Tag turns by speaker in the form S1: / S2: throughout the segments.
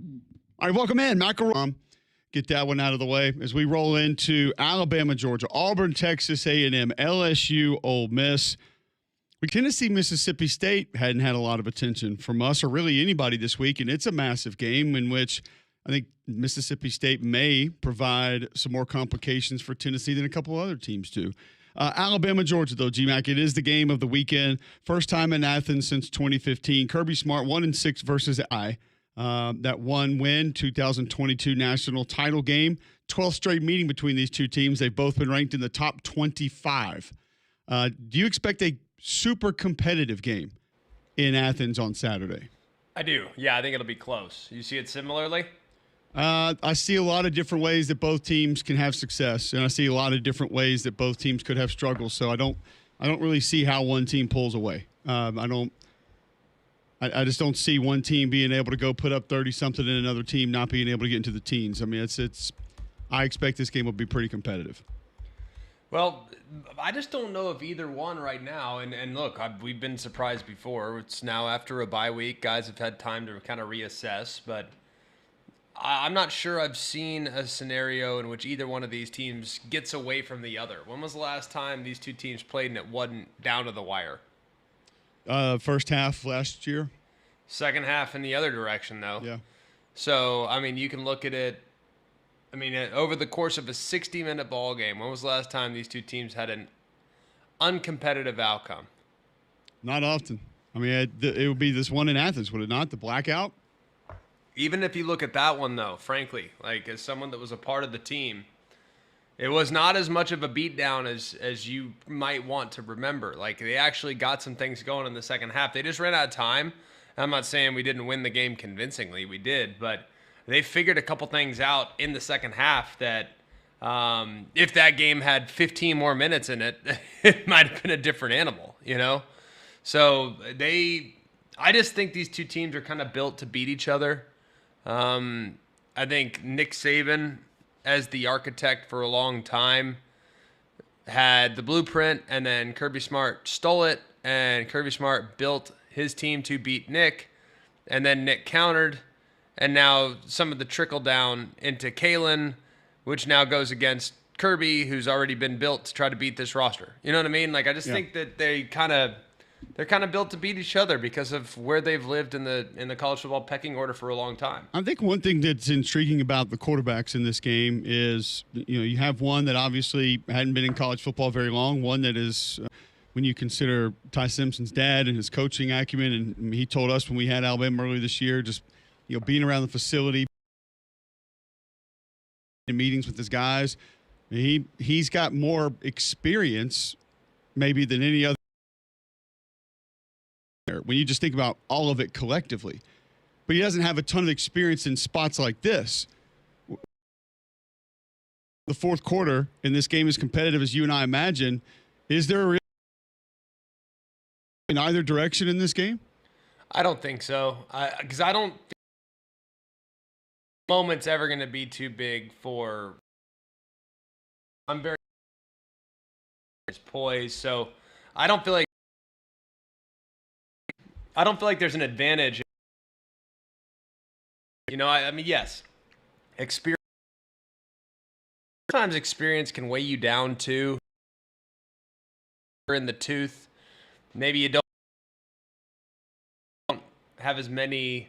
S1: All right, welcome in, McElroy. Get that one out of the way as we roll into Alabama, Georgia, Auburn, Texas A&M, LSU, Ole Miss. Tennessee, Mississippi State hadn't had a lot of attention from us or really anybody this week, and it's a massive game in which I think Mississippi State may provide some more complications for Tennessee than a couple other teams do. Alabama, Georgia, though, GMAC, it is the game of the weekend. First time in Athens since 2015. Kirby Smart 1-6 versus that one win, 2022 national title game. 12th straight meeting between these two teams. They've both been ranked in the top 25. Do you expect a super competitive game in Athens on Saturday?
S2: I do. Yeah, I think it'll be close. You see it similarly?
S1: I see a lot of different ways that both teams can have success, and I see a lot of different ways that both teams could have struggles. So I don't really see how one team pulls away. I just don't see one team being able to go put up 30-something and another team not being able to get into the teens. I mean, I expect this game will be pretty competitive.
S2: Well, I just don't know if either one right now. And look, we've been surprised before. It's now after a bye week. Guys have had time to kind of reassess. But I'm not sure I've seen a scenario in which either one of these teams gets away from the other. When was the last time these two teams played and it wasn't down to the wire?
S1: First half last year.
S2: Second half in the other direction, though.
S1: Yeah.
S2: So, I mean, you can look at it. I mean, over the course of a 60-minute ball game, when was the last time these two teams had an uncompetitive outcome?
S1: Not often. I mean, it would be this one in Athens, would it not? The blackout?
S2: Even if you look at that one, though, frankly, like as someone that was a part of the team, it was not as much of a beatdown as you might want to remember. Like, they actually got some things going in the second half. They just ran out of time. I'm not saying we didn't win the game convincingly. We did, but they figured a couple things out in the second half that if that game had 15 more minutes in it, it might have been a different animal, you know? So I just think these two teams are kind of built to beat each other. I think Nick Saban, as the architect for a long time, had the blueprint, and then Kirby Smart stole it, and Kirby Smart built his team to beat Nick, and then Nick countered, and now some of the trickle down into Kalen, which now goes against Kirby, who's already been built to try to beat this roster. You know what I mean? Like, I just think that they're kind of built to beat each other because of where they've lived in the college football pecking order for a long time.
S1: I think one thing that's intriguing about the quarterbacks in this game is, you have one that obviously hadn't been in college football very long, one that is when you consider Ty Simpson's dad and his coaching acumen, and he told us when we had Alabama earlier this year, just being around the facility, in meetings with his guys, he's got more experience maybe than any other. When you just think about all of it collectively, but he doesn't have a ton of experience in spots like this. The fourth quarter in this game is competitive as you and I imagine. Is there a real in either direction in this game?
S2: I don't think so, because I don't think the moment's ever going to be too big for. I'm very poised, so I don't feel like there's an advantage. I mean, yes, experience. Sometimes experience can weigh you down too. In the tooth, maybe you don't have as many.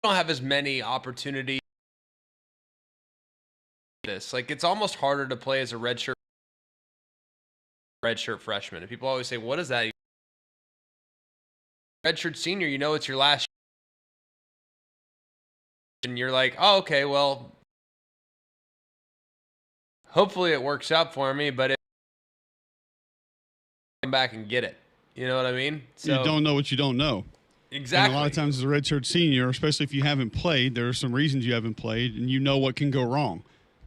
S2: Don't have as many opportunities. It's almost harder to play as a redshirt freshman. And people always say, "What is that?" Redshirt senior, it's your last year. And you're like, oh, okay, well, hopefully it works out for me, but come back and get it. You know what I mean?
S1: So you don't know what you don't know.
S2: Exactly.
S1: And a lot of times as a redshirt senior, especially if you haven't played, there are some reasons you haven't played, and you know what can go wrong.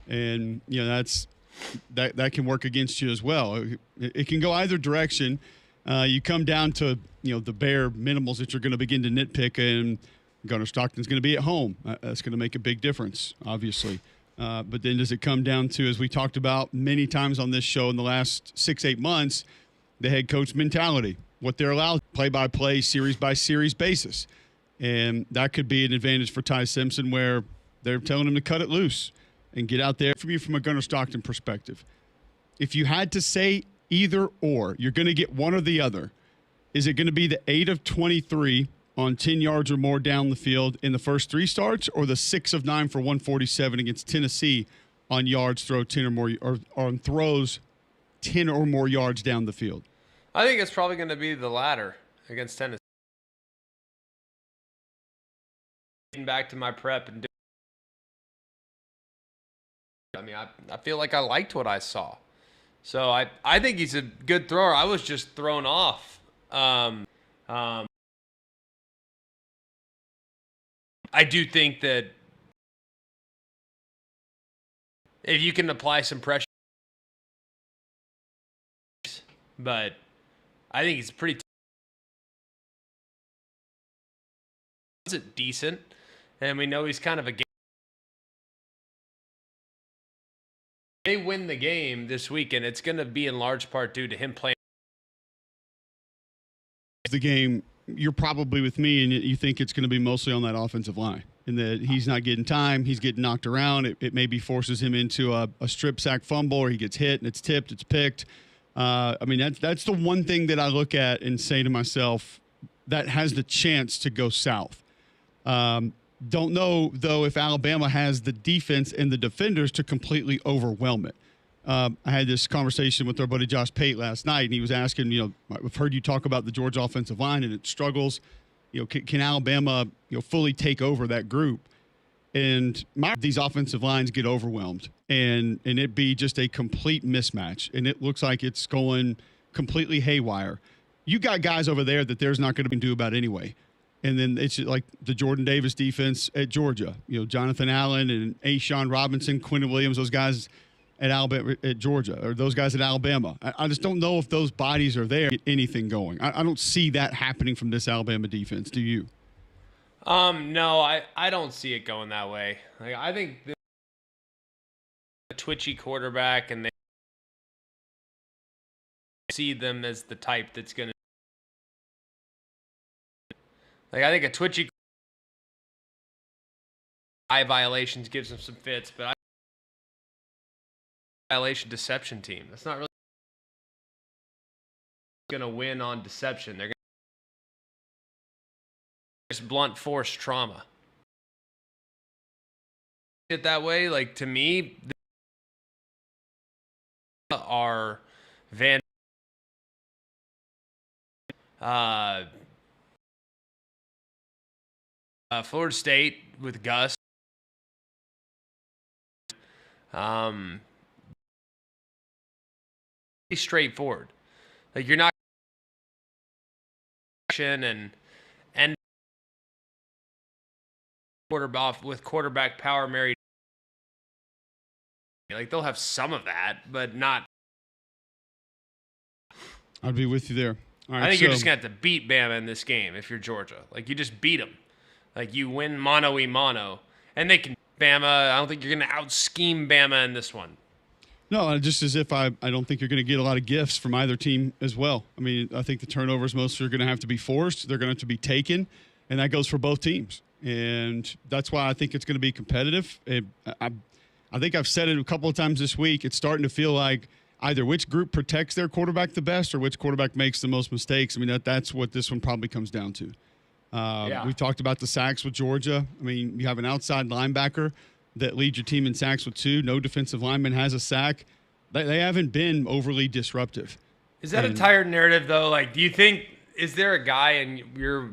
S1: And, that can work against you as well. It can go either direction. You come down to, the bare minimals that you're going to begin to nitpick, and Gunnar Stockton's going to be at home. That's going to make a big difference, obviously. But then does it come down to, as we talked about many times on this show in the last 6-8 months, the head coach mentality, what they're allowed play-by-play, series-by-series basis. And that could be an advantage for Ty Simpson where they're telling him to cut it loose and get out there. From a Gunnar Stockton perspective, if you had to say either or, you're going to get one or the other. Is it going to be the 8 of 23 on 10 yards or more down the field in the first 3 starts, or the 6 of 9 for 147 against Tennessee on yards throw 10 or more, or on throws 10 or more yards down the field?
S2: I think it's probably going to be the latter against Tennessee. Getting back to my prep and I feel like I liked what I saw. So I think he's a good thrower. I was just thrown off. I do think that if you can apply some pressure, but I think he's pretty decent, and we know he's kind of a game. They win the game this weekend, it's going to be in large part due to him playing
S1: the game. You're probably with me, and you think it's going to be mostly on that offensive line, and that he's not getting time, he's getting knocked around. It maybe forces him into a strip sack fumble, or he gets hit and it's tipped, it's picked. I mean, that's the one thing that I look at and say to myself that has the chance to go south. Don't know, though, if Alabama has the defense and the defenders to completely overwhelm it. I had this conversation with our buddy Josh Pate last night, and he was asking, I've heard you talk about the Georgia offensive line and its struggles. Can Alabama, fully take over that group? And these offensive lines get overwhelmed, and it be just a complete mismatch, and it looks like it's going completely haywire. You got guys over there that there's not going to do about anyway. And then it's like the Jordan Davis defense at Georgia. Jonathan Allen and A'Shawn Robinson, Quentin Williams, those guys at Alabama, at Georgia, or those guys at Alabama. I just don't know if those bodies are there to get anything going. I don't see that happening from this Alabama defense. Do you?
S2: No, I don't see it going that way. I think the twitchy quarterback, and they see them as the type that's going to. I think a twitchy eye violations gives them some fits, but violation deception team. That's not really going to win on deception. They're going to just blunt force trauma. It that way, to me, are Van. Florida State with Gus. Pretty straightforward. You're not and quarterback power married. They'll have some of that, but not.
S1: I'd be with you there. All right,
S2: I think you're just gonna have to beat Bama in this game if you're Georgia. You just beat them. You win mano-a-mano, and they can Bama. I don't think you're going to out-scheme Bama in this one.
S1: No, just as if I don't think you're going to get a lot of gifts from either team as well. I mean, I think the turnovers mostly are going to have to be forced. They're going to have to be taken, and that goes for both teams. And that's why I think it's going to be competitive. I think I've said it a couple of times this week. It's starting to feel like either which group protects their quarterback the best or which quarterback makes the most mistakes. I mean, that's what this one probably comes down to. We talked about the sacks with Georgia. I mean, you have an outside linebacker that leads your team in sacks with 2. No defensive lineman has a sack. They haven't been overly disruptive.
S2: Is that a tired narrative, though? Do you think – is there a guy in your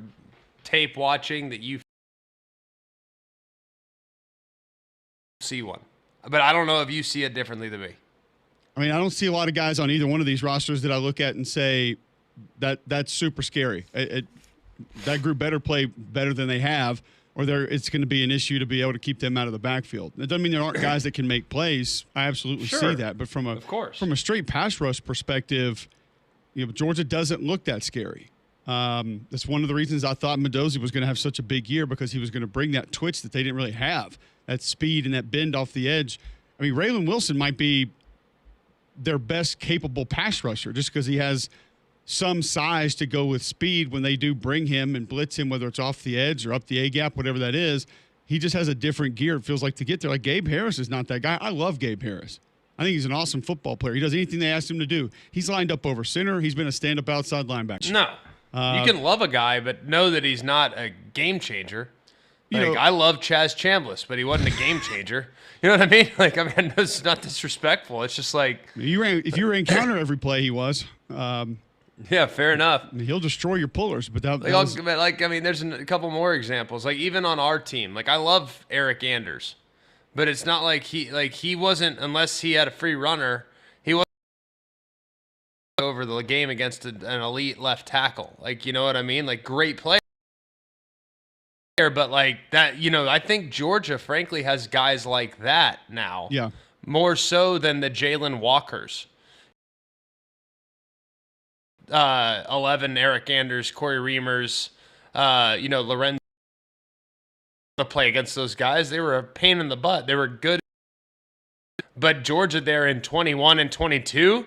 S2: tape watching that you see one? But I don't know if you see it differently than me.
S1: I mean, I don't see a lot of guys on either one of these rosters that I look at and say that's super scary. That group better play better than they have, or it's going to be an issue to be able to keep them out of the backfield. It doesn't mean there aren't guys that can make plays. I absolutely see that. But from a straight pass rush perspective, Georgia doesn't look that scary. That's one of the reasons I thought Mendoza was going to have such a big year, because he was going to bring that twitch that they didn't really have, that speed and that bend off the edge. I mean, Raylan Wilson might be their best capable pass rusher just because he has some size to go with speed when they do bring him and blitz him, whether it's off the edge or up the A gap, whatever that is. He just has a different gear, it feels like, to get there. Like Gabe Harris is not that guy. I love Gabe Harris. I think he's an awesome football player. He does anything they ask him to do. He's lined up over center. He's been a stand-up outside linebacker.
S2: No. You can love a guy, but know that he's not a game changer. Like, I love Chaz Chambliss, but he wasn't a game changer. You know what I mean? Like, I mean, it's not disrespectful. It's just like
S1: if you ran counter every play, he was.
S2: Yeah, fair enough.
S1: He'll destroy your pullers, but that
S2: was, I mean, there's a couple more examples. Like even on our team, like I love Eric Anders, but it's not like he wasn't, unless he had a free runner, he wasn't over the game against an elite left tackle. Like, you know what I mean? Like great player, but like that, I think Georgia frankly has guys like that now.
S1: Yeah. More
S2: so than the Jalen Walkers. 11 Eric Anders, Corey Reimers, Lorenzo to play against those guys. They were a pain in the butt. They were good. But Georgia there in 21 and 22,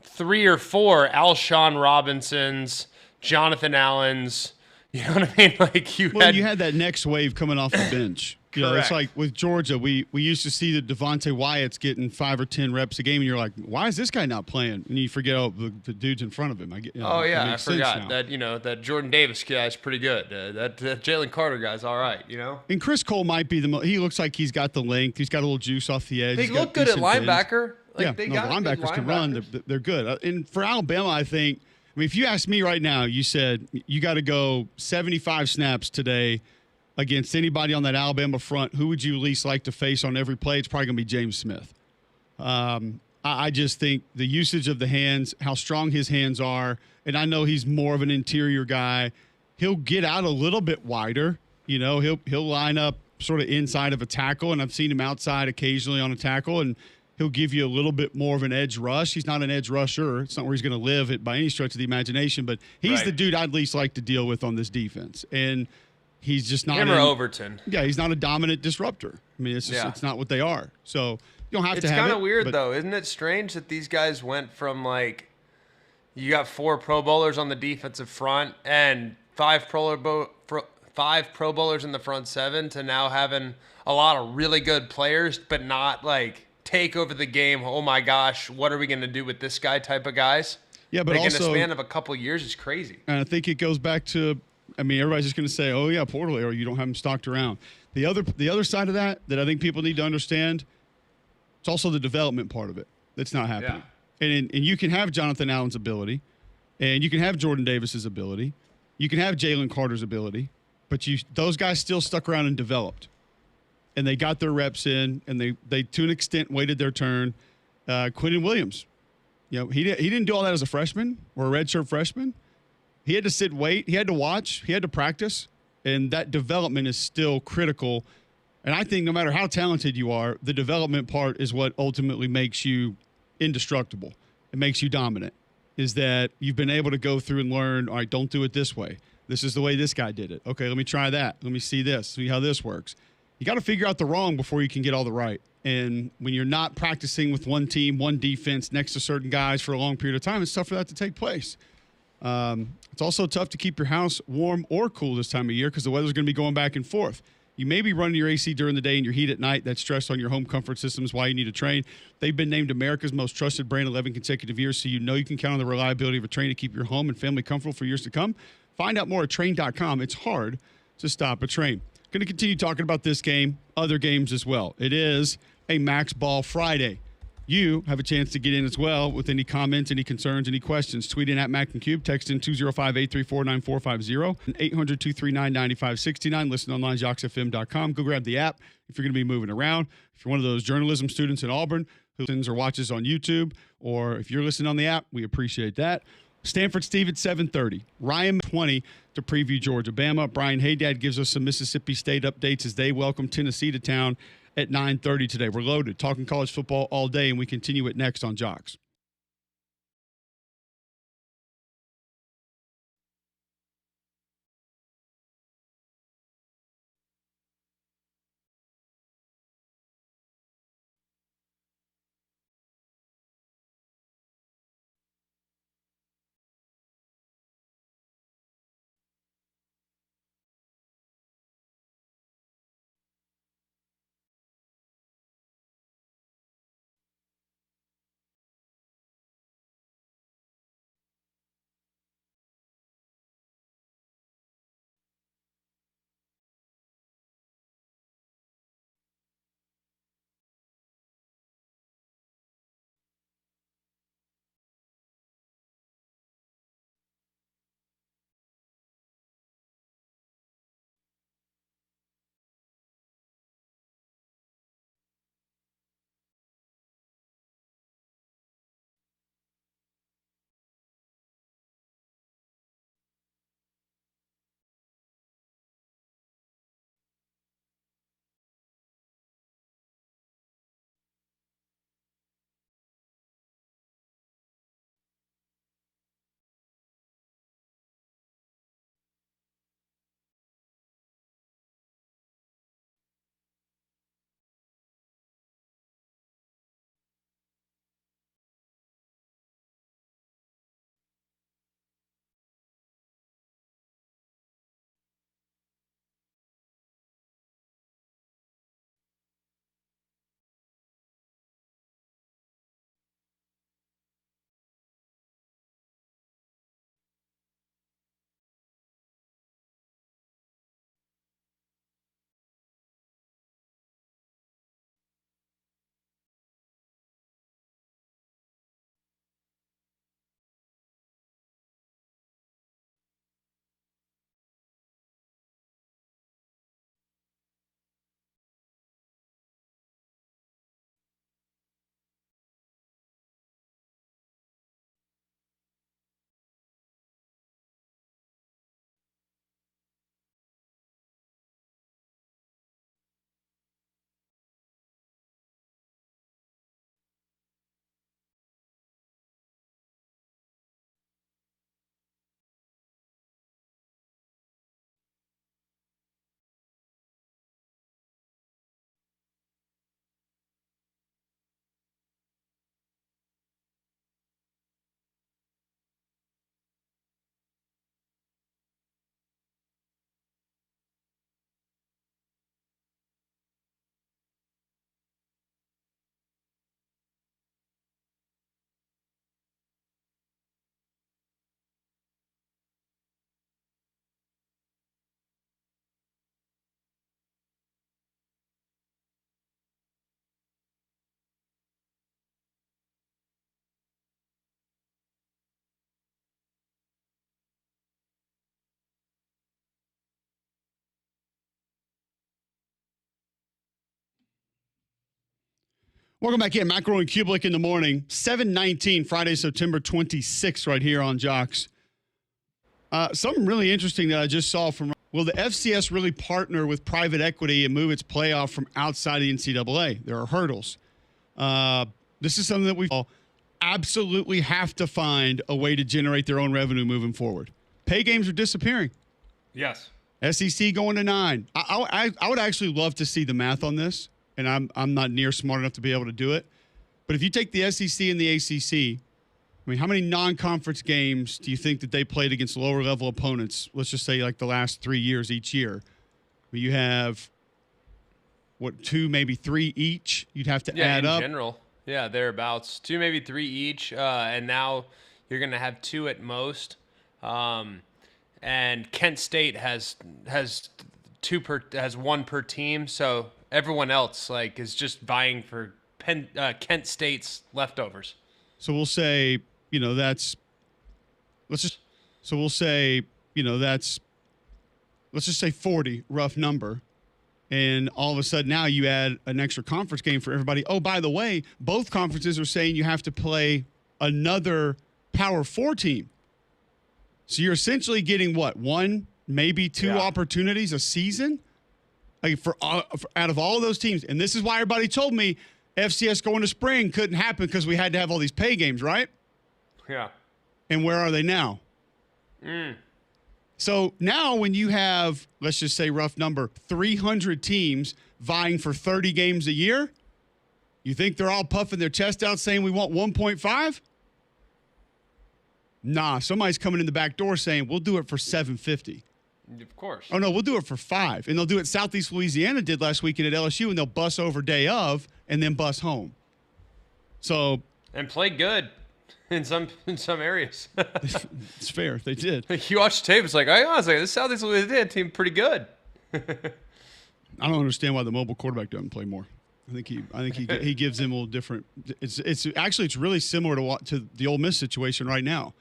S2: 3 or 4 Alshon Robinsons, Jonathan Allens. You know what I mean? Like you
S1: had that next wave coming off the bench. It's like with Georgia, we used to see the Devontae Wyatt's getting 5 or 10 reps a game, and you're like, why is this guy not playing? And you forget the dudes in front of him.
S2: I forgot that that Jordan Davis guy's pretty good. That Jalen Carter guy's all right.
S1: And Chris Cole might be he looks like he's got the length. He's got a little juice off the edge.
S2: They look good at linebacker. Like
S1: the linebackers can run. They're good. And for Alabama, I think. I mean, if you ask me right now, you said you got to go 75 snaps today against anybody on that Alabama front, who would you least like to face on every play? It's probably going to be James Smith. I just think the usage of the hands, how strong his hands are, and I know he's more of an interior guy. He'll get out a little bit wider. He'll line up sort of inside of a tackle, and I've seen him outside occasionally on a tackle, and he'll give you a little bit more of an edge rush. He's not an edge rusher. It's not where he's going to live it by any stretch of the imagination, but he's the dude I'd least like to deal with on this defense. And he's just not
S2: Overton.
S1: Yeah, he's not a dominant disruptor. I mean, it's not what they are. So you don't have to have it.
S2: It's kind of weird, though. Isn't it strange that these guys went from, like, you got 4 Pro Bowlers on the defensive front and 5 Pro Bowlers in the front 7 to now having a lot of really good players, but not, like, take over the game, oh my gosh, what are we going to do with this guy type of guys?
S1: Yeah, but
S2: like
S1: also,
S2: in a span of a couple of years is crazy.
S1: And I think it goes back to, I mean, everybody's just going to say, oh yeah, Portal, or you don't have him stocked around. The other side of that I think people need to understand, it's also the development part of it that's not happening. Yeah. And you can have Jonathan Allen's ability, and you can have Jordan Davis's ability, you can have Jalen Carter's ability, but those guys still stuck around and developed. And they got their reps in, and they to an extent waited their turn. Quinnen Williams, he didn't do all that as a freshman or a redshirt freshman. He had to sit, wait. He had to watch. He had to practice, and that development is still critical. And I think no matter how talented you are, the development part is what ultimately makes you indestructible. It makes you dominant. Is that you've been able to go through and learn. All right, don't do it this way. This is the way this guy did it. Okay, let me try that. Let me see this. See how this works. You got to figure out the wrong before you can get all the right. And when you're not practicing with one team, one defense next to certain guys for a long period of time, it's tough for that to take place. It's also tough to keep your house warm or cool this time of year because the weather's going to be going back and forth. You may be running your AC during the day and your heat at night. That stress on your home comfort system is why you need a Trane. They've been named America's most trusted brand 11 consecutive years, so you know you can count on the reliability of a Trane to keep your home and family comfortable for years to come. Find out more at Trane.com. It's hard to stop a Trane. Going to continue talking about this game, other games as well. It is a Max Ball Friday. You have a chance to get in as well with any comments, any concerns, any questions. Tweet in at Mac and Cube. Text in 205-834-9450 and 800-239-9569. Listen online, JocksFM.com. Go grab the app if you're going to be moving around. If you're one of those journalism students in Auburn who listens or watches on YouTube, or if you're listening on the app, we appreciate that. Stanford Steve at 7:30. Ryan 20 to preview Georgia Bama. Brian Haydad gives us some Mississippi State updates as they welcome Tennessee to town at 9:30 today. We're loaded, talking college football all day, and we continue it next on Jocks. Welcome back in. McElroy and Cubelic in the morning. 7:19, Friday, September 26th, right here on Jocks. Something really interesting that I just saw from, will the FCS really partner with private equity and move its playoff from outside the NCAA? There are hurdles. This is something that we absolutely have to find a way to generate their own revenue moving forward. Pay games are disappearing.
S2: Yes.
S1: SEC going to 9. I would actually love to see the math on this, and I'm not near smart enough to be able to do it. But if you take the SEC and the ACC, I mean, how many non-conference games do you think that they played against lower-level opponents? Let's just say like the last 3 years each year. Where you have, 2, maybe 3 each? You'd have to add up.
S2: In general. Yeah, thereabouts. 2, maybe 3 each. And now you're going to have 2 at most. And Kent State has 1 per team. So everyone else is just vying for Kent State's leftovers.
S1: So we'll say, let's just say 40, rough number. And all of a sudden now you add an extra conference game for everybody. Oh, by the way, both conferences are saying you have to play another Power 4 team. So you're essentially getting 1, maybe 2 opportunities a season for out of all of those teams. And this is why everybody told me FCS going to spring couldn't happen because we had to have all these pay games, right?
S2: Yeah.
S1: And where are they now? So now when you have, let's just say rough number, 300 teams vying for 30 games a year, you think they're all puffing their chest out saying we want 1.5? Nah, somebody's coming in the back door saying we'll do it for $750.
S2: Of course.
S1: Oh, no, we'll do it for $5. And they'll do it Southeast Louisiana did last weekend at LSU, and they'll bus over day of and then bus home. So.
S2: And play good in some areas.
S1: It's fair. They did.
S2: You watch the tape, it's like, honestly, this Southeast Louisiana team pretty good.
S1: I don't understand why the mobile quarterback doesn't play more. I think he gives them a little different. It's really similar to the Ole Miss situation right now.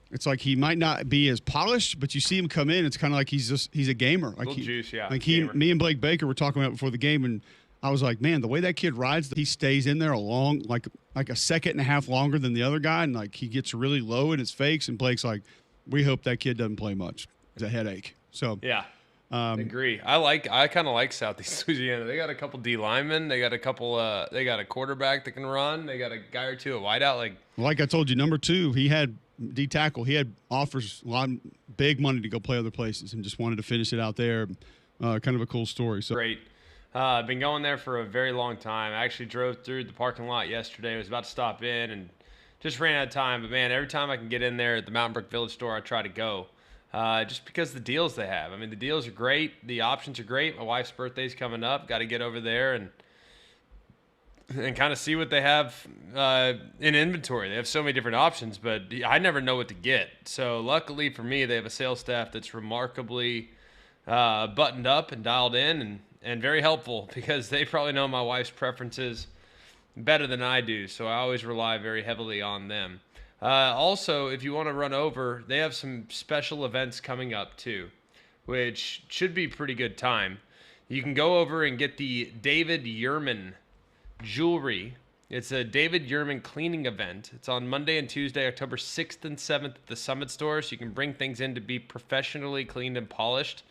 S1: It's like he might not be as polished, but you see him come in. It's kind of like he's a gamer. Like
S2: juice, yeah.
S1: Like me and Blake Baker were talking about before the game, and I was like, man, the way that kid rides, he stays in there like a second and a half longer than the other guy, and like he gets really low in his fakes. And Blake's like, we hope that kid doesn't play much. It's a headache. So
S2: yeah. Agree. I kind of like Southeast Louisiana. They got a couple D linemen. They got a couple. They got a quarterback that can run. They got a guy or two at wideout.
S1: Like I told you, number 2, he had D tackle. He had offers a lot of big money to go play other places, and just wanted to finish it out there. Kind of a cool story. So
S2: great. Been going there for a very long time. I actually drove through the parking lot yesterday. I was about to stop in and just ran out of time. But man, every time I can get in there at the Mountain Brook Village store, I try to go. Just because the deals they have. I mean, the deals are great. The options are great. My wife's birthday's coming up. Got to get over there and kind of see what they have in inventory. They have so many different options, but I never know what to get. So luckily for me, they have a sales staff that's remarkably buttoned up and dialed in and very helpful, because they probably know my wife's preferences better than I do. So I always rely very heavily on them. Also, if you want to run over, they have some special events coming up too, which should be pretty good time. You can go over and get the David Yurman jewelry. It's a David Yurman cleaning event. It's on Monday and Tuesday, October 6th and 7th at the Summit store, so you can bring things in to be professionally cleaned and polished,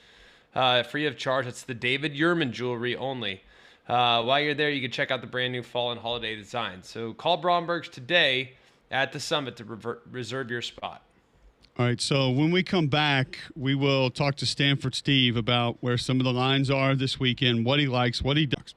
S2: free of charge. It's the David Yurman jewelry only. While you're there, you can check out the brand new fall and holiday designs. So call Bromberg's today at the Summit to reserve your spot.
S1: All right, so when we come back, we will talk to Stanford Steve about where some of the lines are this weekend, what he likes, what he does.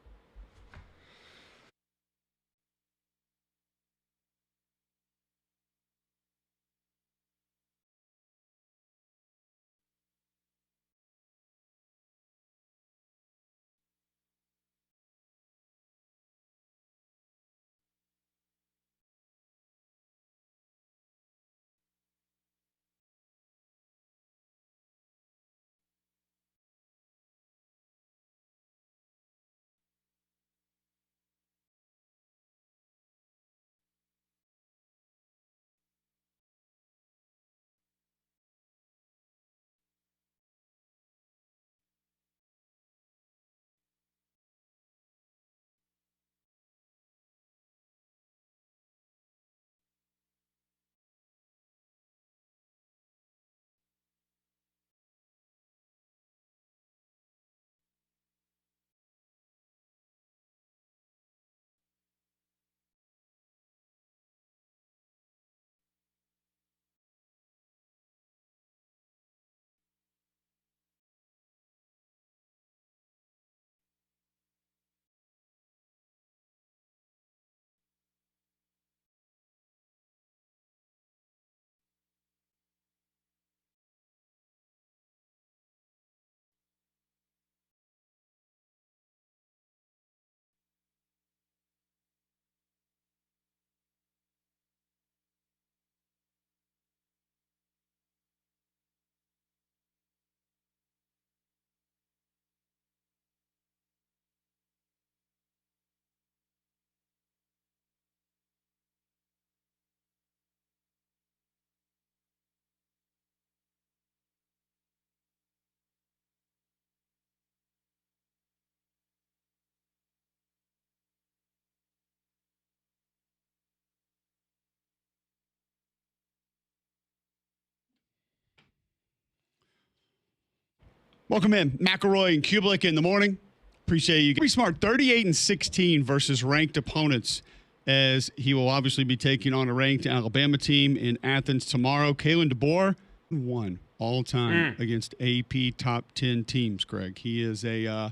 S1: Welcome in. McElroy and Cubelic in the morning. Appreciate you. Pretty smart. 38-16 versus ranked opponents, as he will obviously be taking on a ranked Alabama team in Athens tomorrow. Kalen DeBoer won all time against AP top 10 teams, Greg. He is a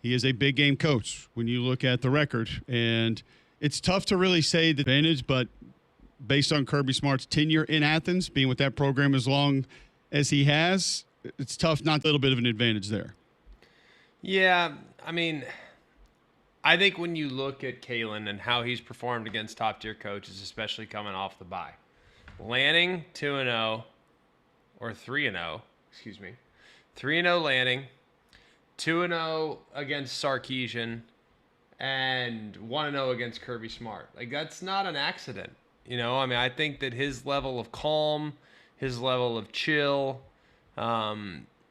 S1: big game coach when you look at the record. And it's tough to really say the advantage, but based on Kirby Smart's tenure in Athens, being with that program as long as he has, it's tough not a little bit of an advantage there.
S2: Yeah, I mean, I think when you look at Kalen and how he's performed against top-tier coaches, especially coming off the bye, Lanning 2-0 or 3-0, excuse me, 3-0 Lanning, 2-0 against Sarkisian, and 1-0 against Kirby Smart. Like, that's not an accident. You know, I mean, I think that his level of calm, his level of chill, I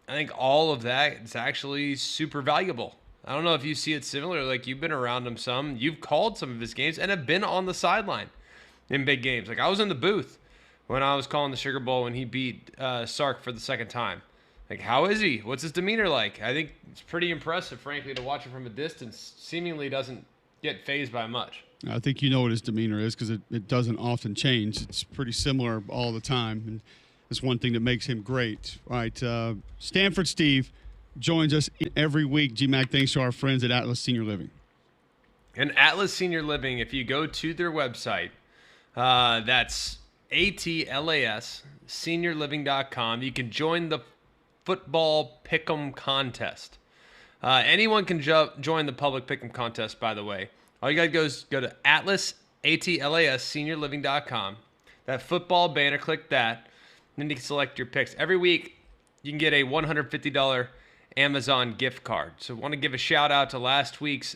S2: think all of that is actually super valuable. I don't know if you see it similar. Like, you've been around him some. You've called some of his games and have been on the sideline in big games. Like, I was in the booth when I was calling the Sugar Bowl when he beat Sark for the second time. Like, how is he? What's his demeanor like? I think it's pretty impressive, frankly, to watch him from a distance. Seemingly doesn't get fazed by much.
S1: I think you know what his demeanor is because it doesn't often change. It's pretty similar all the time, and it's one thing that makes him great. All right, Stanford Steve joins us every week. GMAC, thanks to our friends at Atlas Senior Living.
S2: And Atlas Senior Living, if you go to their website, that's ATLAS, seniorliving.com. You can join the football pick'em contest. Anyone can join the public pick'em contest, by the way. All you got to do is go to Atlas, ATLAS, seniorliving.com. That football banner, click that. Then you can select your picks. Every week, you can get a $150 Amazon gift card. So I want to give a shout out to last week's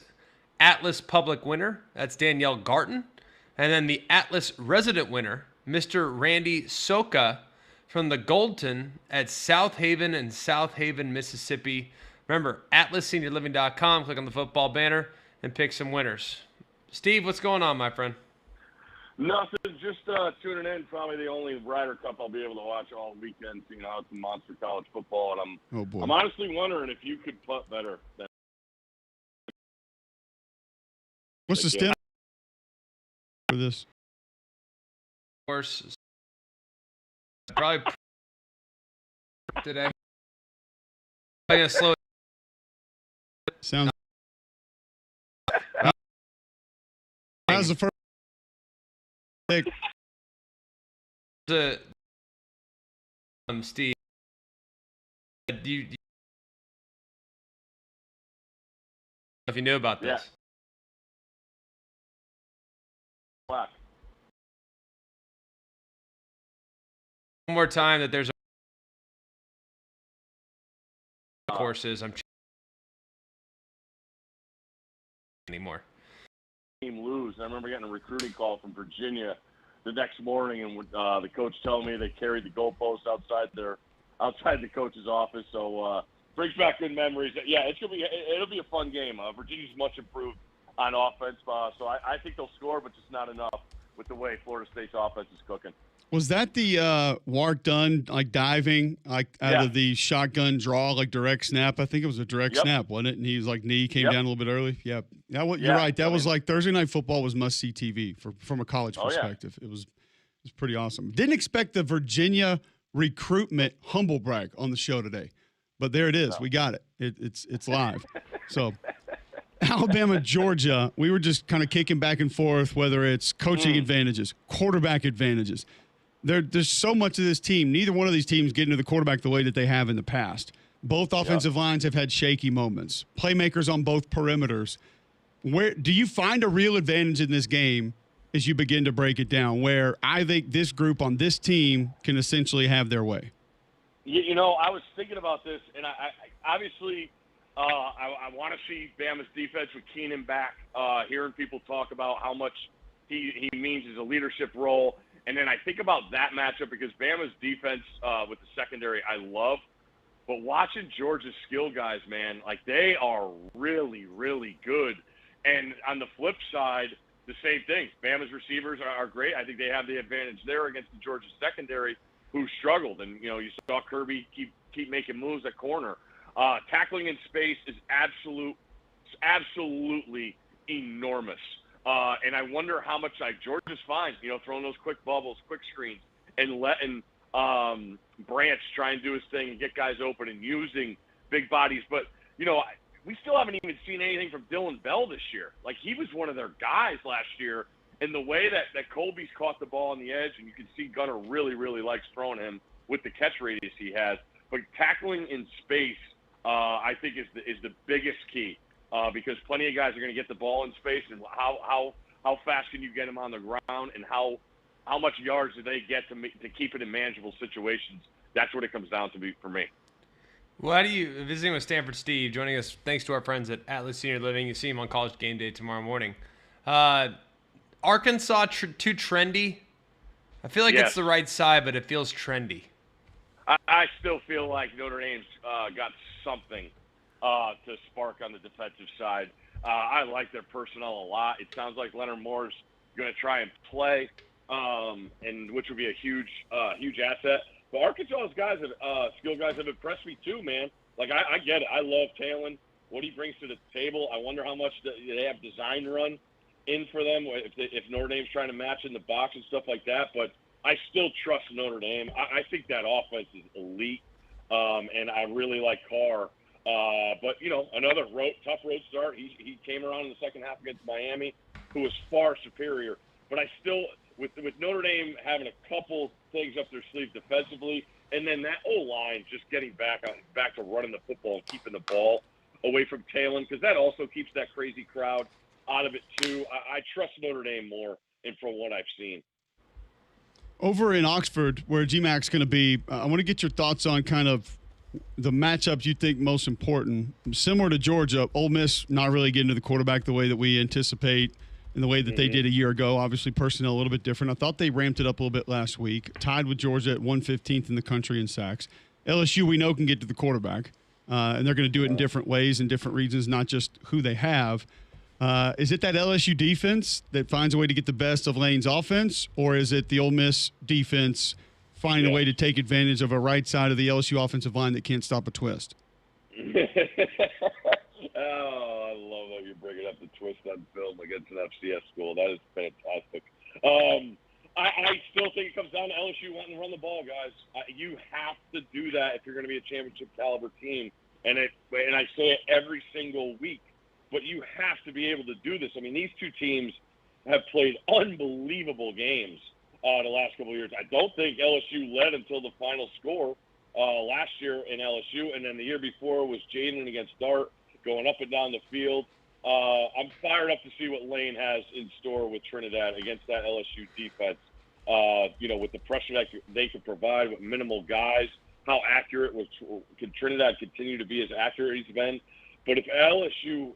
S2: Atlas Public winner. That's Danielle Garton. And then the Atlas resident winner, Mr. Randy Soka from the Goldton at South Haven in South Haven, Mississippi. Remember, atlasseniorliving.com. Click on the football banner and pick some winners. Steve, what's going on, my friend?
S3: Nothing, just tuning in. Probably the only Ryder Cup I'll be able to watch all weekend. You know, it's a monster college football, and I'm honestly wondering if you could putt better than.
S1: What's the step for this?
S2: Of course, probably today. I'm gonna slow.
S1: Sounds. How's the first pick?
S2: Steve, if you knew about this.
S3: Yeah. Black.
S2: One more time that there's courses. I'm anymore.
S3: Team lose. I remember getting a recruiting call from Virginia the next morning, and the coach telling me they carried the goalpost outside the coach's office. So brings back good memories. Yeah, it'll be a fun game. Virginia's much improved on offense, so I think they'll score, but just not enough with the way Florida State's offense is cooking.
S1: Was that the Wark Dunn diving out of the shotgun draw, direct snap? I think it was a direct snap, wasn't it? And he was knee came down a little bit early. Yeah, you're right. That was Thursday Night Football was must see TV from a college perspective. It was pretty awesome. Didn't expect the Virginia recruitment humble brag on the show today, but there it is. No. We got it. It's live. So. Alabama, Georgia, we were just kind of kicking back and forth, whether it's coaching advantages, quarterback advantages. There's so much of this team. Neither one of these teams getting to the quarterback the way that they have in the past. Both offensive lines have had shaky moments. Playmakers on both perimeters. Where do you find a real advantage in this game as you begin to break it down, where I think this group on this team can essentially have their way?
S3: You know, I was thinking about this, and I obviously – I want to see Bama's defense with Keenan back, hearing people talk about how much he means as a leadership role. And then I think about that matchup because Bama's defense with the secondary I love. But watching Georgia's skill guys, man, they are really, really good. And on the flip side, the same thing. Bama's receivers are great. I think they have the advantage there against the Georgia secondary who struggled. And, you know, you saw Kirby keep making moves at corner. Tackling in space is absolutely enormous. And I wonder how much Georgia's fine, throwing those quick bubbles, quick screens, and letting Branch try and do his thing and get guys open and using big bodies. But, we still haven't even seen anything from Dylan Bell this year. Like, he was one of their guys last year. And the way that Colby's caught the ball on the edge, and you can see Gunner really, really likes throwing him with the catch radius he has. But tackling in space, I think is the biggest key, because plenty of guys are going to get the ball in space, and how fast can you get them on the ground, and how much yards do they get to keep it in manageable situations? That's what it comes down to for me.
S2: Well, how do you, visiting with Stanford Steve, joining us thanks to our friends at Atlas Senior Living. You see him on College Game Day tomorrow morning. Arkansas too trendy? I feel like it's the right side, but it feels trendy.
S3: I still feel like Notre Dame's got something to spark on the defensive side. I like their personnel a lot. It sounds like Leonard Moore's going to try and play, and which would be a huge asset. But Arkansas's guys, skill guys, have impressed me too, man. Like, I get it. I love Talon, what he brings to the table. I wonder how much they have design run in for them if Notre Dame's trying to match in the box and stuff like that. But I still trust Notre Dame. I think that offense is elite, and I really like Carr. But, another tough road start. He came around in the second half against Miami, who was far superior. But I still, with Notre Dame having a couple things up their sleeve defensively, and then that O-line just getting back to running the football and keeping the ball away from Talon, because that also keeps that crazy crowd out of it too. I trust Notre Dame more, and from what I've seen.
S1: Over in Oxford, where GMAC's going to be, I want to get your thoughts on kind of the matchups you think most important. Similar to Georgia, Ole Miss not really getting to the quarterback the way that we anticipate and the way that they did a year ago. Obviously, personnel a little bit different. I thought they ramped it up a little bit last week, tied with Georgia at 115th in the country in sacks. LSU, we know, can get to the quarterback, and they're going to do it in different ways in different regions, not just who they have. Is it that LSU defense that finds a way to get the best of Lane's offense, or is it the Ole Miss defense finding a way to take advantage of a right side of the LSU offensive line that can't stop a twist?
S3: Oh, I love how you bring it up, the twist on film against an FCS school. That is fantastic. I still think it comes down to LSU wanting to run the ball, guys. You have to do that if you're going to be a championship caliber team, and I say it every single week. But you have to be able to do this. I mean, these two teams have played unbelievable games the last couple of years. I don't think LSU led until the final score last year in LSU, and then the year before was Jaden against Dart going up and down the field. I'm fired up to see what Lane has in store with Trinidad against that LSU defense. With the pressure that they can provide with minimal guys, how accurate can Trinidad continue to be as accurate as he's been? But if LSU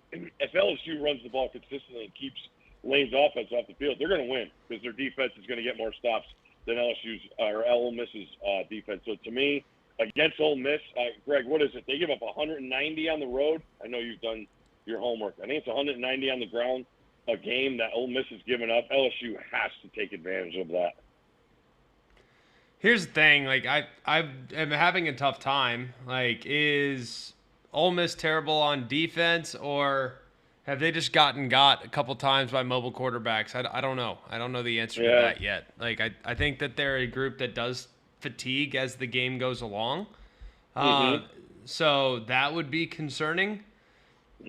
S3: runs the ball consistently and keeps Lane's offense off the field, they're going to win because their defense is going to get more stops than LSU's or Ole Miss's defense. So to me, against Ole Miss, Greg, what is it? They give up 190 on the road. I know you've done your homework. I think it's 190 on the ground a game that Ole Miss has given up. LSU has to take advantage of that.
S2: Here's the thing. Like, I am having a tough time. Like, is Ole Miss terrible on defense, or have they just got a couple times by mobile quarterbacks? I don't know. I don't know the answer to that yet. Like, I think that they're a group that does fatigue as the game goes along. So that would be concerning,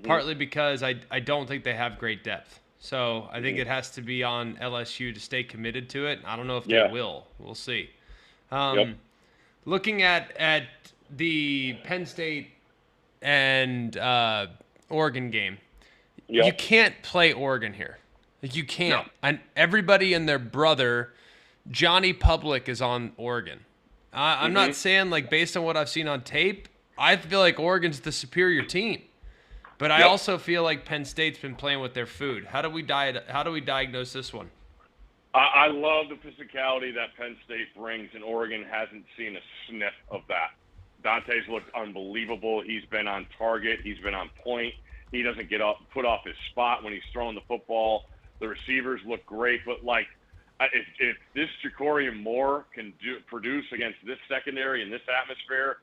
S2: partly because I don't think they have great depth. So I think it has to be on LSU to stay committed to it. I don't know if they will. We'll see. Looking at the Penn State and Oregon game, you can't play Oregon here. Like, you can't. No. And everybody and their brother, Johnny Public, is on Oregon. I'm not saying, like, based on what I've seen on tape, I feel like Oregon's the superior team. But I also feel like Penn State's been playing with their food. How do we diagnose this one?
S3: I love the physicality that Penn State brings, and Oregon hasn't seen a sniff of that. Dante's looked unbelievable. He's been on target. He's been on point. He doesn't put off his spot when he's throwing the football. The receivers look great, but if this Jacorian Moore can produce against this secondary in this atmosphere,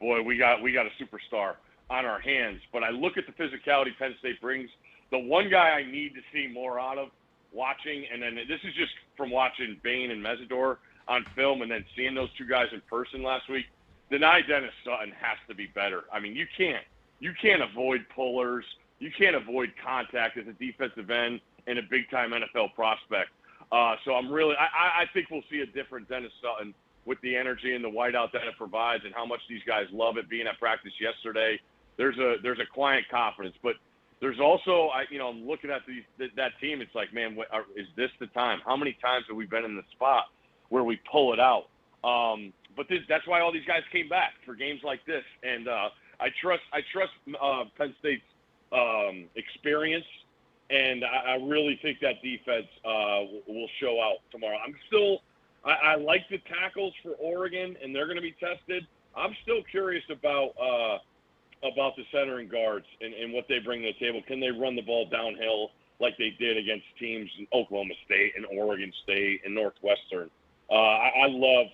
S3: boy, we got a superstar. on our hands. But I look at the physicality Penn State brings. The one guy I need to see more out of watching, and then this is just from watching Bain and Mesidor on film and then seeing those two guys in person last week, Denai Dennis Sutton has to be better. I mean, you can't avoid pullers. You can't avoid contact as a defensive end and a big-time NFL prospect. So I think we'll see a different Dennis Sutton with the energy and the whiteout that it provides and how much these guys love it. Being at practice yesterday, there's a quiet confidence, but there's also, I'm looking at that team. It's like, man, is this the time? How many times have we been in the spot where we pull it out? But that's why all these guys came back for games like this. And I trust Penn State's experience, and I really think that defense will show out tomorrow. I like the tackles for Oregon, and they're going to be tested. I'm still curious about the center and guards and what they bring to the table. Can they run the ball downhill like they did against teams in Oklahoma State and Oregon State and Northwestern? I love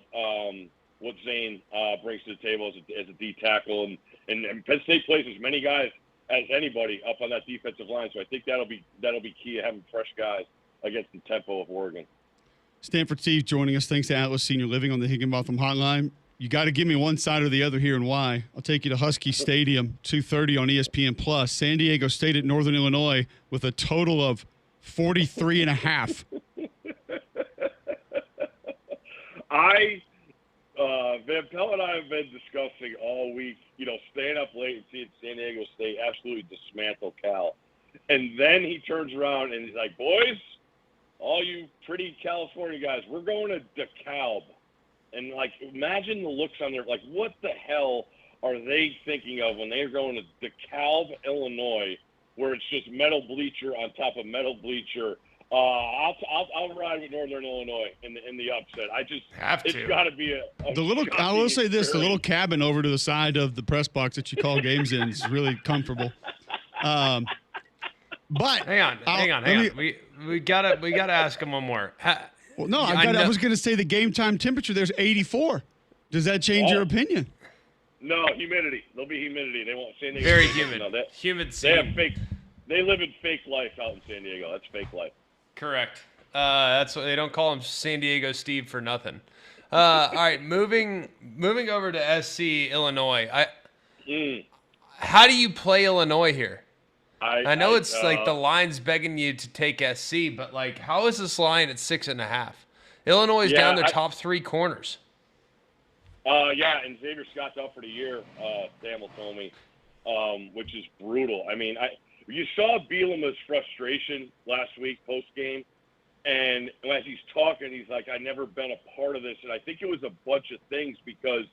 S3: what Zane brings to the table as a D tackle, and Penn State plays as many guys as anybody up on that defensive line. So I think that'll be key, having fresh guys against the tempo of Oregon.
S1: Stanford Steve joining us. Thanks to Atlas Senior Living on the Higginbotham Hotline. You got to give me one side or the other here and why. I'll take you to Husky Stadium, 2:30 on ESPN+. San Diego State at Northern Illinois with a total of 43.5.
S3: Van Pelt and I have been discussing all week, staying up late and seeing San Diego State absolutely dismantle Cal. And then he turns around and he's like, boys, all you pretty California guys, we're going to DeKalb. And, imagine the looks on there. What the hell are they thinking of when they're going to DeKalb, Illinois, where it's just metal bleacher on top of metal bleacher? I'll ride with Northern Illinois in the upset. It's got to be
S1: the little. I will say this: the little cabin over to the side of the press box that you call games in is really comfortable. But
S2: hang on. We gotta ask him one more.
S1: Well, no, I was going to say the game time temperature there's 84. Does that change your opinion?
S3: No, humidity. There'll be humidity. They won't. San Diego
S2: very humid. Humid.
S3: They live in fake life out in San Diego. That's fake life.
S2: Correct. That's what they don't call him San Diego Steve for nothing. All right, moving over to SC Illinois. How do you play Illinois here? I know it's the line's begging you to take SC, but how is this line at 6.5? Illinois is down their top three corners.
S3: And Xavier Scott's out for the year. Samuel told me, which is brutal. I mean, you saw Bielema's frustration last week post game, and as he's talking, he's like, "I've never been a part of this," and I think it was a bunch of things because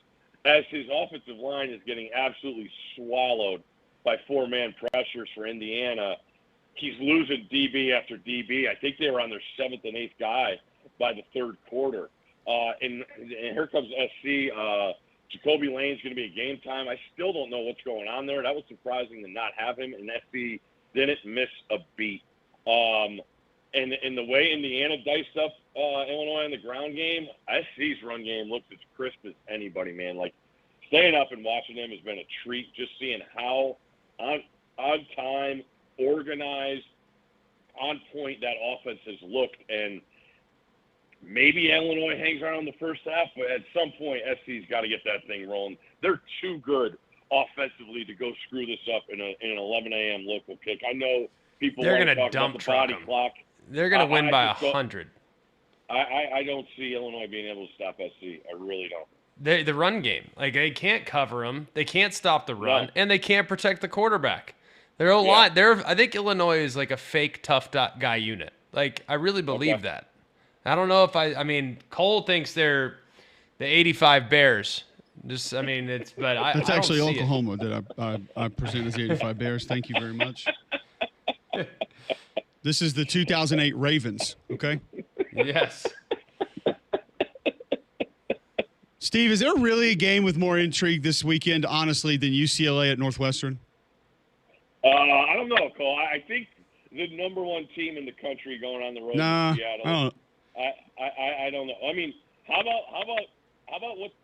S3: as his offensive line is getting absolutely swallowed by four-man pressures for Indiana, he's losing DB after DB. I think they were on their seventh and eighth guy by the third quarter. And here comes SC. Jacoby Lane's going to be a game time. I still don't know what's going on there. That was surprising to not have him, and SC didn't miss a beat. And the way Indiana diced up Illinois in the ground game, SC's run game looks as crisp as anybody, man. Staying up and watching them has been a treat, just seeing how on time, organized, on point that offense has looked. And maybe Illinois hangs around the first half, but at some point, SC's got to get that thing rolling. They're too good offensively to go screw this up in an 11 a.m. local kick. I know people
S2: they're
S3: want to
S2: gonna
S3: talk about the body clock.
S2: They're going to win by 100.
S3: I don't see Illinois being able to stop SC. I really don't.
S2: The run game, they can't cover them, they can't stop the run, and they can't protect the quarterback. They're a lot. I think Illinois is a fake tough guy unit. I really believe that. I don't know if I mean Cole thinks they're the '85 Bears. It's but
S1: that's
S2: I
S1: actually
S2: don't
S1: Oklahoma that I present as the '85 Bears. Thank you very much. This is the 2008 Ravens. Okay.
S2: Yes.
S1: Steve, is there really a game with more intrigue this weekend, honestly, than UCLA at Northwestern?
S3: I don't know, Cole. I think the number one team in the country going on the road in Seattle.
S1: I don't.
S3: I don't know. I mean, how about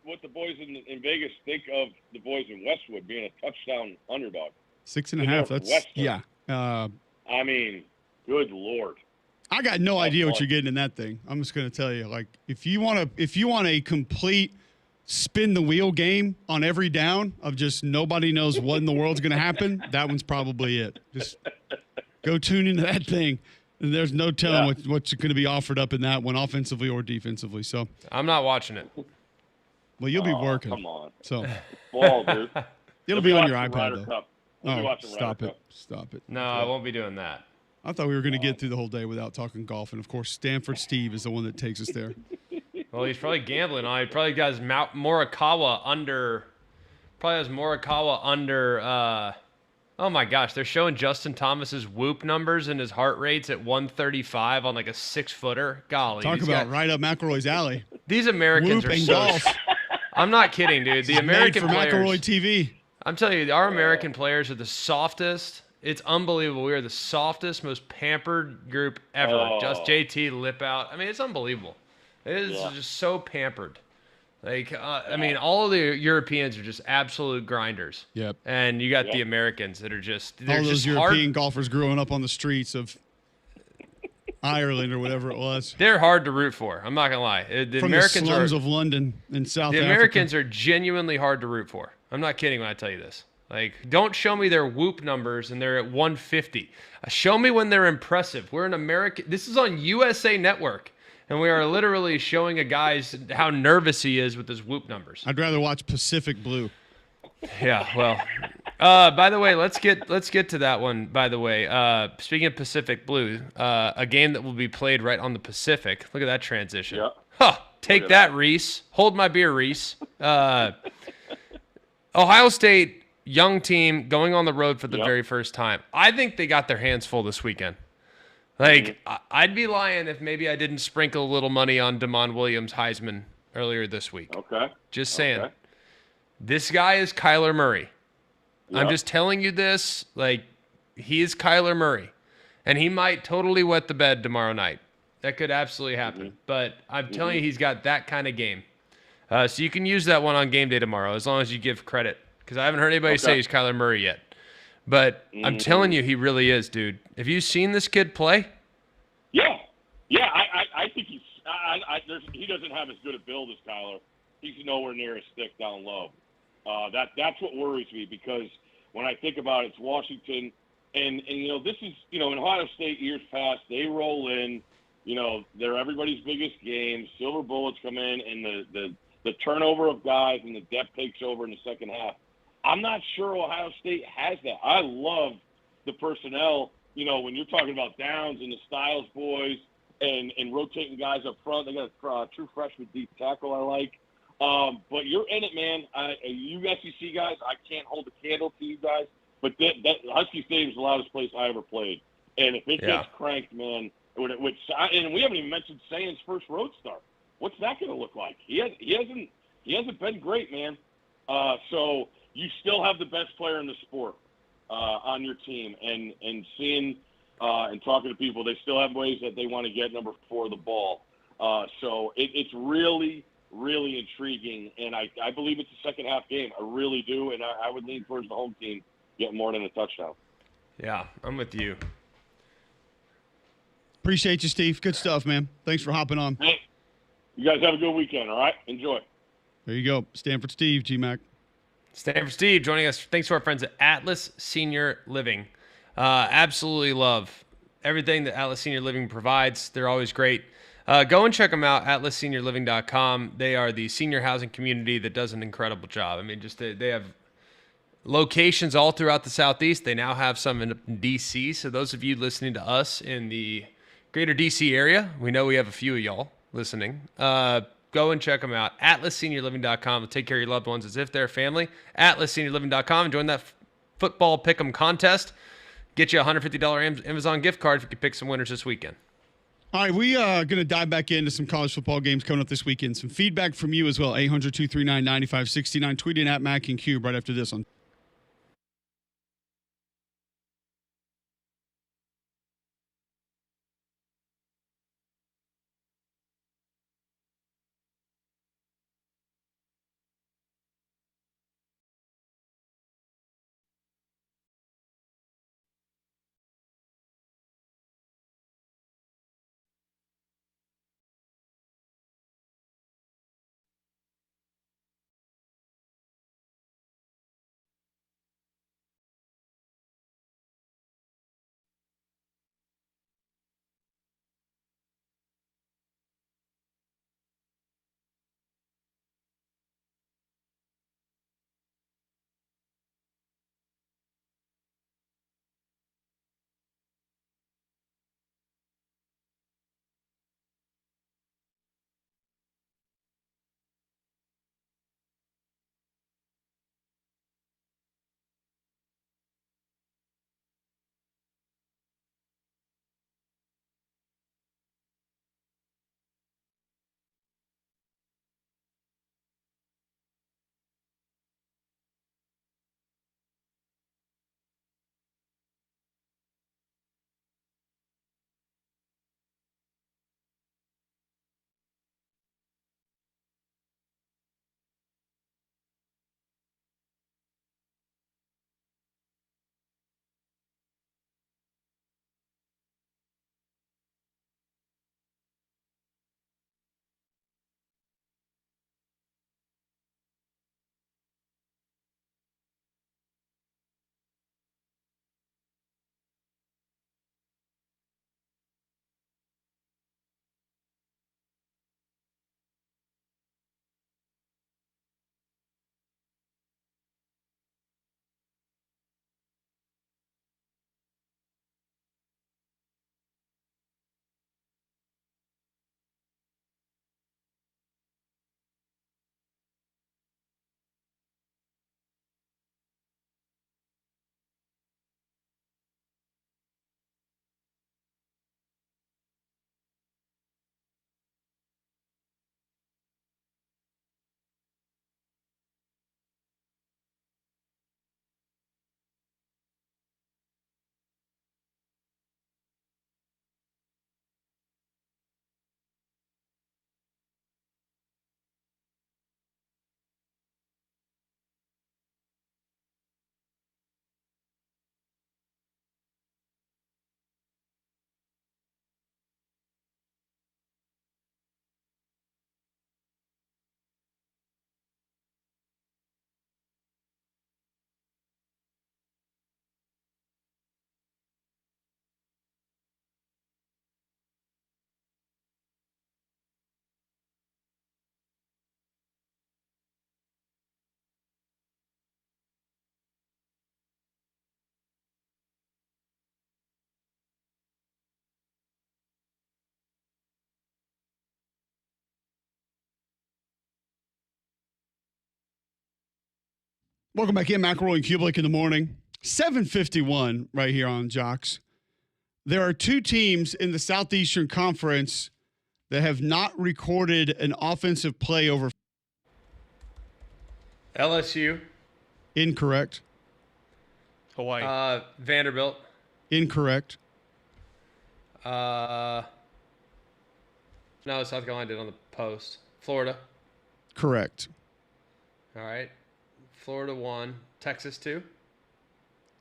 S3: what the boys in Vegas think of the boys in Westwood being a touchdown underdog?
S1: 6.5. That's
S3: Western.
S1: yeah.
S3: I mean, good Lord.
S1: I got no idea what you're getting in that thing. I'm just going to tell you, like, if you want a complete spin the wheel game on every down of just nobody knows what in the world's going to happen, that one's probably it. Just go tune into that thing. And there's no telling what's going to be offered up in that one, offensively or defensively. So
S2: I'm not watching it.
S1: Well, you'll be working.
S3: Come on.
S1: So
S3: Ball, dude.
S1: It'll be on your iPad, though.
S3: We'll
S1: Stop it. Stop it.
S2: No, I won't be doing that.
S1: I thought we were going to get through the whole day without talking golf. And, of course, Stanford Steve is the one that takes us there.
S2: Well, he's probably gambling on it. He probably got his Morikawa under. Oh, my gosh. They're showing Justin Thomas's whoop numbers and his heart rates at 135 on like a 6-footer. Golly.
S1: Talk about right up McElroy's alley.
S2: These Americans
S1: whoop
S2: are
S1: and
S2: so.
S1: Golf.
S2: I'm not kidding, dude. The American
S1: made for
S2: players.
S1: McElroy TV.
S2: I'm telling you, our American players are the softest. It's unbelievable. We are the softest, most pampered group ever. Just JT, lip out. I mean, it's unbelievable. It is just so pampered. Like, I mean, all of the Europeans are just absolute grinders.
S1: Yep.
S2: And you got the Americans that are just
S1: all those
S2: just
S1: European golfers growing up on the streets of Ireland or whatever it was.
S2: They're hard to root for. I'm not gonna lie. The
S1: From
S2: Americans
S1: the slums of London in South Africa.
S2: The Americans are genuinely hard to root for. I'm not kidding when I tell you this. Like, don't show me their whoop numbers and they're at 150. Show me when they're impressive. We're an American. This is on USA Network, and we are literally showing a guy's how nervous he is with his whoop numbers.
S1: I'd rather watch Pacific Blue.
S2: Yeah, well. By the way, let's get to that one. By the way, speaking of Pacific Blue, a game that will be played right on the Pacific. Look at that transition.
S3: Yep.
S2: Huh, take that, Reese. Hold my beer, Reese. Ohio State, young team, going on the road for the very first time. I think they got their hands full this weekend. Like, I'd be lying if maybe I didn't sprinkle a little money on Damon Williams Heisman earlier this week.
S3: Okay.
S2: Just saying. Okay. This guy is Kyler Murray. Yep. I'm just telling you this. Like, he is Kyler Murray. And he might totally wet the bed tomorrow night. That could absolutely happen. Mm-hmm. But I'm telling you, he's got that kind of game. So you can use that one on game day tomorrow as long as you give credit. Because I haven't heard anybody say he's Kyler Murray yet. But I'm telling you, he really is, dude. Have you seen this kid play?
S3: Yeah. Yeah, I think he doesn't have as good a build as Kyler. He's nowhere near as thick down low. That's what worries me, because when I think about it, it's Washington. And this is, in Ohio State years past, they roll in, they're everybody's biggest game. Silver bullets come in, and the turnover of guys and the depth takes over in the second half. I'm not sure Ohio State has that. I love the personnel, when you're talking about Downs and the Styles boys and rotating guys up front. They got a true freshman deep tackle I like. But you're in it, man. You SEC guys, I can't hold a candle to you guys. But that Husky Stadium is the loudest place I ever played. And if it gets cranked, man, and we haven't even mentioned Sayan's first road start. What's that going to look like? He hasn't been great, man. So you still have the best player in the sport on your team, and seeing and talking to people, they still have ways that they want to get number 4 the ball. So it's really, really intriguing, and I believe it's a second half game. I really do, and I would lean towards the home team getting more than a touchdown.
S2: Yeah, I'm with you.
S1: Appreciate you, Steve. Good stuff, man. Thanks for hopping on.
S3: Hey, you guys have a good weekend, all right? Enjoy.
S1: There you go. Stanford Steve, GMAC.
S2: Stanford Steve joining us. Thanks to our friends at Atlas Senior Living. Absolutely love everything that Atlas Senior Living provides. They're always great. Go and check them out, atlasseniorliving.com. They are the senior housing community that does an incredible job. I mean, just they have locations all throughout the Southeast. They now have some in D.C., so those of you listening to us in the greater D.C. area, we know we have a few of y'all listening. Go and check them out, atlasseniorliving.com. They'll take care of your loved ones as if they're family. atlasseniorliving.com. Join that football pick'em contest. Get you a $150 Amazon gift card if you can pick some winners this weekend.
S1: All right, we are going to dive back into some college football games coming up this weekend. Some feedback from you as well, 800-239-9569. Tweet in at Mac and Cube right after this on Welcome back in, McElroy and Cubelic in the morning. 7:51 right here on Jocks. There are two teams in the Southeastern Conference that have not recorded an offensive play over.
S2: LSU.
S1: Incorrect.
S4: Hawaii.
S2: Vanderbilt.
S1: Incorrect.
S2: No, South Carolina did on the post. Florida.
S1: Correct.
S2: All right. Florida 1. Texas 2.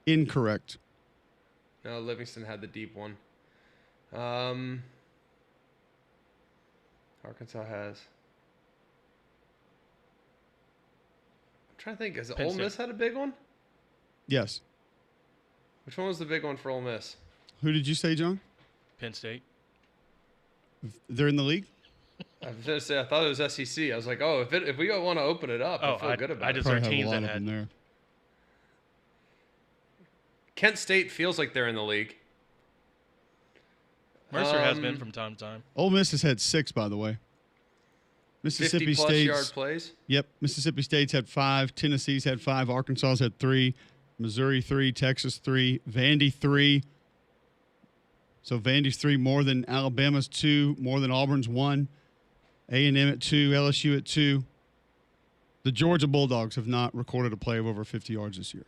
S1: Incorrect.
S2: No, Livingston had the deep one. Arkansas has. I'm trying to think. Has
S4: Penn
S2: Ole
S4: State.
S2: Miss had a big one?
S1: Yes.
S2: Which one was the big one for Ole Miss?
S1: Who did you say, John?
S4: Penn State.
S1: They're in the league?
S2: I was going to say, I thought it was SEC. I was like, oh, if we want to open it up, I feel good about it.
S4: just-
S1: Probably
S4: our
S1: have
S4: teams
S1: a lot
S4: that
S1: of them
S4: had-
S1: there.
S2: Kent State feels like they're in the league.
S4: Mercer has been from time to time.
S1: Ole Miss has had 6, by the way. Mississippi
S2: 50-plus
S1: State's
S2: yard plays.
S1: Yep. Mississippi State's had 5. Tennessee's had 5. Arkansas's had 3. Missouri 3. Texas 3. Vandy 3. So Vandy's 3 more than Alabama's 2, more than Auburn's 1. A&M at 2. LSU at 2. The Georgia Bulldogs have not recorded a play of over 50 yards this year.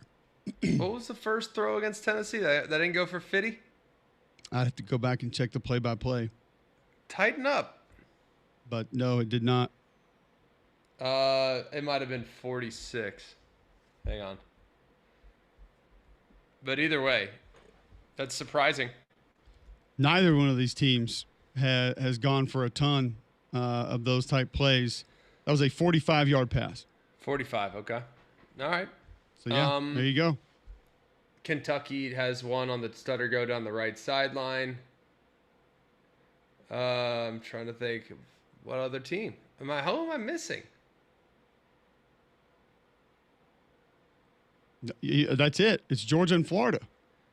S2: What was the first throw against Tennessee? That didn't go for 50?
S1: I have to go back and check the play-by-play.
S2: Tighten up.
S1: But no, it did not.
S2: It might have been 46. Hang on. But either way, that's surprising.
S1: Neither one of these teams has gone for a ton of those type plays. That was a 45-yard pass.
S2: 45, okay. All right.
S1: So, yeah, there you go.
S2: Kentucky has one on the stutter go down the right sideline. I'm trying to think of what other team. Who am I missing?
S1: That's it. It's Georgia and Florida.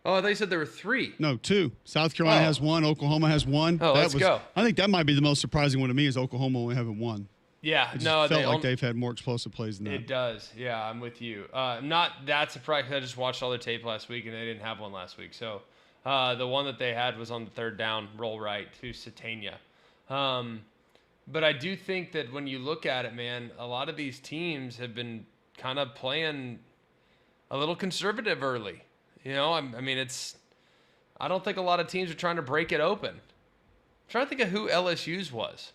S2: Oh, they said there were 3.
S1: No, 2. South Carolina has 1. Oklahoma has 1.
S2: Oh, let's go.
S1: I think that might be the most surprising one to me is Oklahoma only having 1.
S2: Yeah,
S1: It just felt like they've had more explosive plays than that.
S2: It does. Yeah, I'm with you. I'm not that surprised 'cause I just watched all their tape last week and they didn't have one last week. So the one that they had was on the third down, roll right to Satania. But I do think that when you look at it, man, a lot of these teams have been kind of playing a little conservative early. You know, I mean, I don't think a lot of teams are trying to break it open. I'm trying to think of who LSU's was.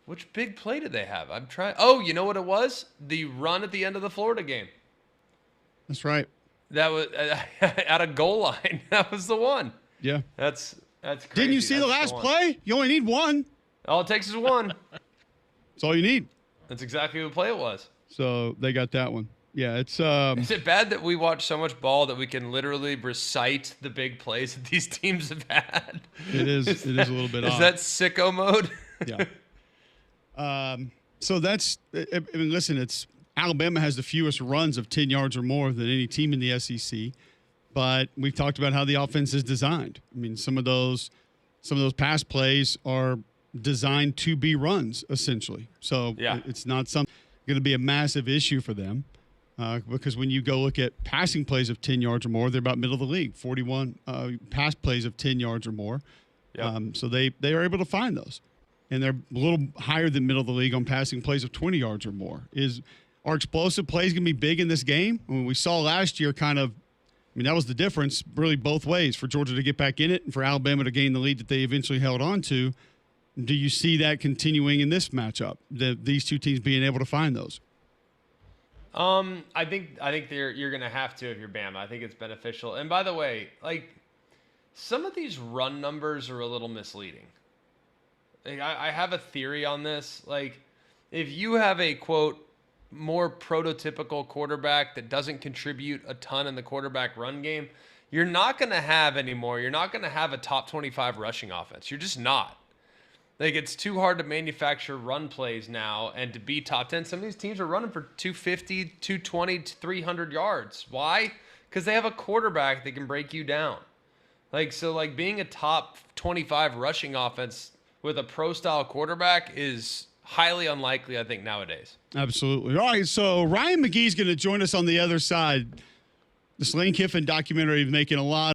S2: Which big play did they have? I'm trying. Oh, you know what it was? The run at the end of the Florida game.
S1: That's right.
S2: That was at a goal line. That was the one.
S1: Yeah.
S2: That's crazy.
S1: Didn't you see the last play? You only need 1.
S2: All it takes is 1.
S1: That's all you need.
S2: That's exactly what play it was.
S1: So they got that one. Yeah, it's
S2: Is it bad that we watch so much ball that we can literally recite the big plays that these teams have had?
S1: it is a little bit odd.
S2: Is that sicko mode?
S1: Yeah. So that's I mean, listen, it's Alabama has the fewest runs of 10 yards or more than any team in the SEC, but we've talked about how the offense is designed. I mean, some of those pass plays are designed to be runs essentially. So it's not going to be a massive issue for them. Because when you go look at passing plays of 10 yards or more, they're about middle of the league, 41 pass plays of 10 yards or more.
S2: Yep.
S1: So they are able to find those. And they're a little higher than middle of the league on passing plays of 20 yards or more. Are explosive plays going to be big in this game? I mean, we saw last year that was the difference really both ways for Georgia to get back in it and for Alabama to gain the lead that they eventually held on to. Do you see that continuing in this matchup, these two teams being able to find those?
S2: I think you're gonna have to if you're Bama. I think it's beneficial. And by the way, like some of these run numbers are a little misleading. Like, I have a theory on this. Like, if you have a quote more prototypical quarterback that doesn't contribute a ton in the quarterback run game, you're not gonna have anymore. You're not gonna have a top 25 rushing offense. You're just not. Like, it's too hard to manufacture run plays now and to be top 10. Some of these teams are running for 250, 220, 300 yards. Why? Because they have a quarterback that can break you down. Like, being a top 25 rushing offense with a pro-style quarterback is highly unlikely, I think, nowadays.
S1: Absolutely. All right, so Ryan McGee's going to join us on the other side. This Lane Kiffin documentary is making a lot